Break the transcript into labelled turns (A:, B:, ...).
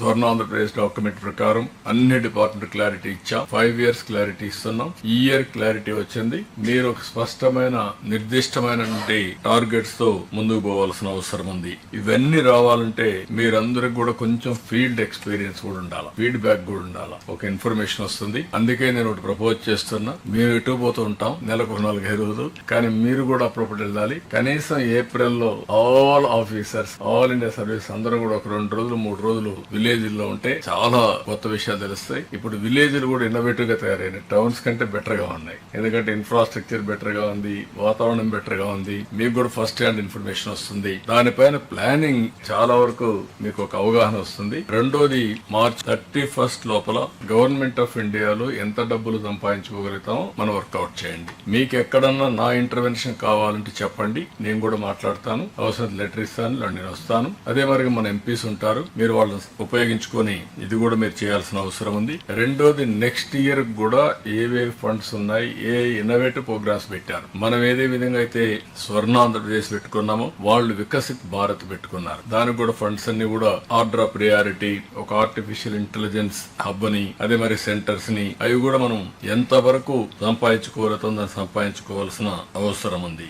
A: స్వర్ణ Andhra Pradesh document ప్రకారం అన్ని department clarity ఇచ్చాం. 5 years క్లారిటీ ఇస్తున్నాం. ఈ ఇయర్ క్లారిటీ వచ్చింది. మీరు ఒక స్పష్టమైన నిర్దిష్టమైన టార్గెట్స్ తో ముందుకు పోవాల్సిన అవసరం ఉంది. ఇవన్నీ రావాలంటే మీరందరికి కూడా కొంచెం ఫీల్డ్ ఎక్స్పీరియన్స్ కూడా ఉండాలి, ఫీడ్బ్యాక్ కూడా ఉండాలి. ఒక ఇన్ఫర్మేషన్ వస్తుంది. అందుకే నేను ఒకటి ప్రపోజ్ చేస్తున్నా. మేము ఎటు పోతూ ఉంటాం నెలకు 4-5 రోజులు, కానీ మీరు కూడా అప్పుడప్పుడు వెళ్ళాలి. కనీసం ఏప్రిల్ లో all officers, all India service అందరూ కూడా ఒక 2 రోజులు 3 రోజులు విలేజ్ లో ఉంటే చాలా కొత్త విషయాలు తెలుస్తాయి. ఇప్పుడు విలేజ్లు కూడా ఇన్నోవేటివ్ గా తయారైనాయి. టౌన్స్ కంటే బెటర్ గా ఉన్నాయి. ఎందుకంటే ఇన్ఫ్రాస్ట్రక్చర్ బెటర్ గా ఉంది, వాతావరణం బెటర్ గా ఉంది. మీకు కూడా ఫస్ట్ హ్యాండ్ ఇన్ఫర్మేషన్ వస్తుంది. దానిపైన ప్లానింగ్ చాలా వరకు మీకు ఒక అవగాహన వస్తుంది. రెండోది మార్చ్ 31st లోపల గవర్నమెంట్ ఆఫ్ ఇండియాలో ఎంత డబ్బులు సంపాదించుకోగలుగుతామో మనం వర్కౌట్ చేయండి. మీకు ఎక్కడన్నా నా ఇంటర్వెన్షన్ కావాలంటే చెప్పండి, నేను కూడా మాట్లాడతాను. అవసరం లెటర్ ఇస్తాను, నేను వస్తాను. అదే మరి మన ఎంపీస్ ఉంటారు, మీరు వాళ్ళని ఉపయోగించుకొని ఇది కూడా మీరు చేయాల్సిన అవసరం ఉంది. రెండోది నెక్స్ట్ ఇయర్ కూడా ఏవే ఫండ్స్ ఉన్నాయి, ఏ ఇన్నోవేటివ్ ప్రోగ్రామ్స్ పెట్టారు. మనం ఏదే విధంగా అయితే స్వర్ణ ఆంధ్రప్రదేశ్ పెట్టుకున్నామో వాళ్ళు వికసిత్ భారత్ పెట్టుకున్నారు. దానికి కూడా ఫండ్స్ అన్ని కూడా ఆర్డర్ ఆఫ్ ప్రియారిటీ, ఒక ఆర్టిఫిషియల్ ఇంటెలిజెన్స్ హబ్ ని, అదే మరి సెంటర్స్ ని, అవి కూడా మనం ఎంత వరకు సంపాదించుకోవాల్సిన అవసరం ఉంది.